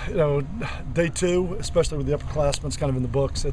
You know, day two, especially with the upperclassmen, it's kind of in the books.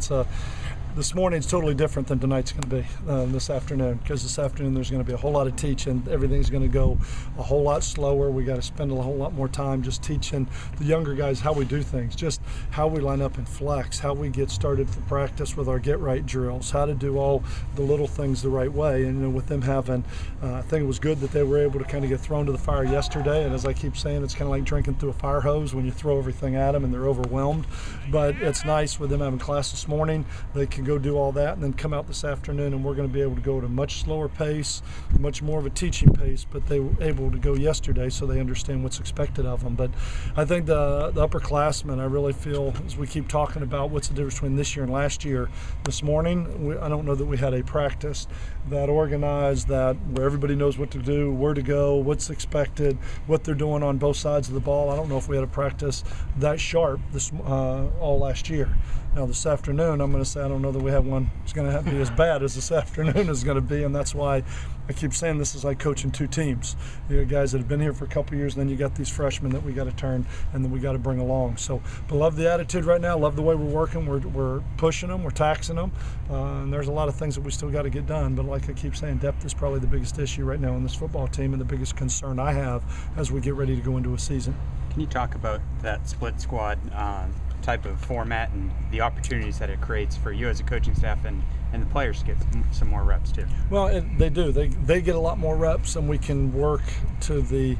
This morning's totally different than tonight's going to be this afternoon, because this afternoon there's going to be a whole lot of teaching. Everything's going to go a whole lot slower. We got to spend a whole lot more time just teaching the younger guys how we do things, just how we line up and flex, how we get started for practice with our get right drills, how to do all the little things the right way. And you know, with them having, I think it was good that they were able to kind of get thrown to the fire yesterday. And as I keep saying, it's kind of like drinking through a fire hose when you throw everything at them and they're overwhelmed. But it's nice with them having class this morning. They can go do all that and then come out this afternoon, and we're going to be able to go at a much slower pace, much more of a teaching pace, but they were able to go yesterday, so they understand what's expected of them. But I think the upperclassmen, I really feel, as we keep talking about what's the difference between this year and last year, this morning, I don't know that we had a practice that organized, that where everybody knows what to do, where to go, what's expected, what they're doing on both sides of the ball. I don't know if we had a practice that sharp all last year. Now this afternoon, I'm going to say I don't know that we have one that's going to be as bad as this afternoon is going to be, and that's why I keep saying this is like coaching two teams. You got guys that have been here for a couple of years, and then you got these freshmen that we got to turn and that we got to bring along. So, but love the attitude right now. Love the way we're working. We're pushing them. We're taxing them. And there's a lot of things that we still got to get done. But like I keep saying, depth is probably the biggest issue right now in this football team, and the biggest concern I have as we get ready to go into a season. Can you talk about that split squad type of format and the opportunities that it creates for you as a coaching staff and the players to get some more reps too? Well, they do. They get a lot more reps, and we can work to the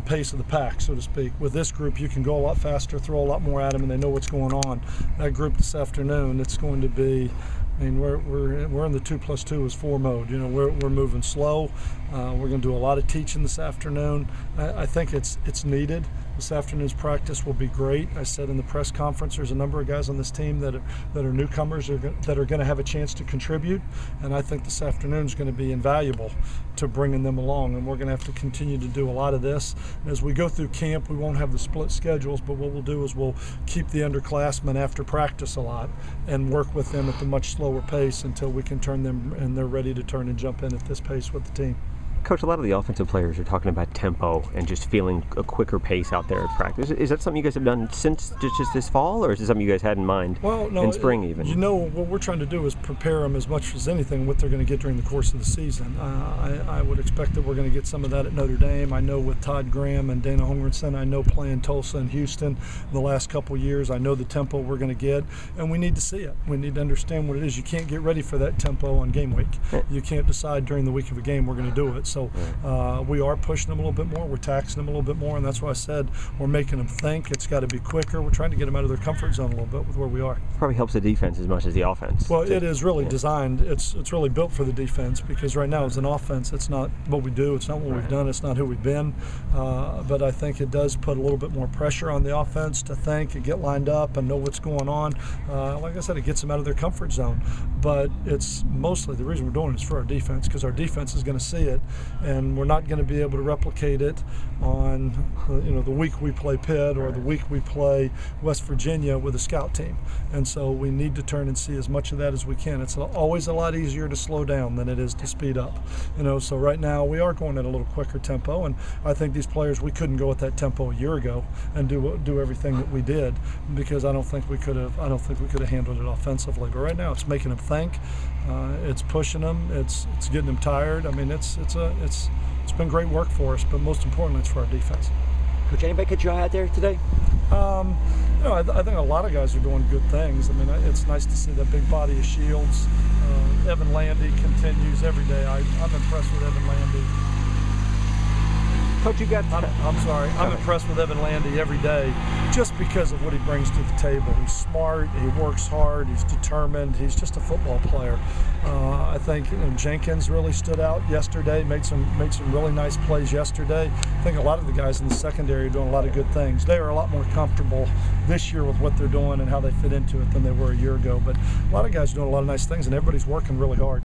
pace of the pack, so to speak. With this group, you can go a lot faster, throw a lot more at them, and they know what's going on. That group this afternoon, it's going to be, I mean, we're in the 2+2 is 4 mode. You know, we're moving slow. We're going to do a lot of teaching this afternoon. I think it's needed. This afternoon's practice will be great. I said in the press conference, there's a number of guys on this team that are newcomers that are going to have a chance to contribute, and I think this afternoon is going to be invaluable to bringing them along. And we're going to have to continue to do a lot of this. And as we go through camp, we won't have the split schedules, but what we'll do is we'll keep the underclassmen after practice a lot and work with them at the much slower pace until we can turn them and they're ready to turn and jump in at this pace with the team. Coach, a lot of the offensive players are talking about tempo and just feeling a quicker pace out there at practice. Is that something you guys have done since just this fall, or is it something you guys had in mind in spring even? You know, what we're trying to do is prepare them as much as anything what they're going to get during the course of the season. I would expect that we're going to get some of that at Notre Dame. I know with Todd Graham and Dana Holmgren, I know playing Tulsa and Houston the last couple of years, I know the tempo we're going to get, and we need to see it. We need to understand what it is. You can't get ready for that tempo on game week. You can't decide during the week of a game we're going to do it. So we are pushing them a little bit more. We're taxing them a little bit more, and that's why I said we're making them think. It's got to be quicker. We're trying to get them out of their comfort zone a little bit with where we are. Probably helps the defense as much as the offense. Well, it is really designed. It's really built for the defense, because right now as an offense, it's not what we do. It's not what we've done. It's not who we've been. But I think it does put a little bit more pressure on the offense to think and get lined up and know what's going on. Like I said, it gets them out of their comfort zone. But it's mostly the reason we're doing it is for our defense, because our defense is going to see it, and we're not going to be able to replicate it on the week we play Pitt or the week we play West Virginia with a scout team. And so we need to turn and see as much of that as we can. It's always a lot easier to slow down than it is to speed up. So right now we are going at a little quicker tempo, and I think these players, we couldn't go at that tempo a year ago and do everything that we did, because I don't think we could have handled it offensively. But right now it's making them think. It's pushing them. It's getting them tired. I mean, it's been great work for us, but most importantly, it's for our defense. Coach, anybody catch your eye out there today? I think a lot of guys are doing good things. I mean, it's nice to see that big body of Shields. Evan Landy continues every day. I'm impressed with Evan Landy. Coach, you got... I'm sorry. I'm impressed with Evan Landy every day just because of what he brings to the table. He's smart. He works hard. He's determined. He's just a football player. I think Jenkins really stood out yesterday, made some really nice plays yesterday. I think a lot of the guys in the secondary are doing a lot of good things. They are a lot more comfortable this year with what they're doing and how they fit into it than they were a year ago. But a lot of guys are doing a lot of nice things, and everybody's working really hard.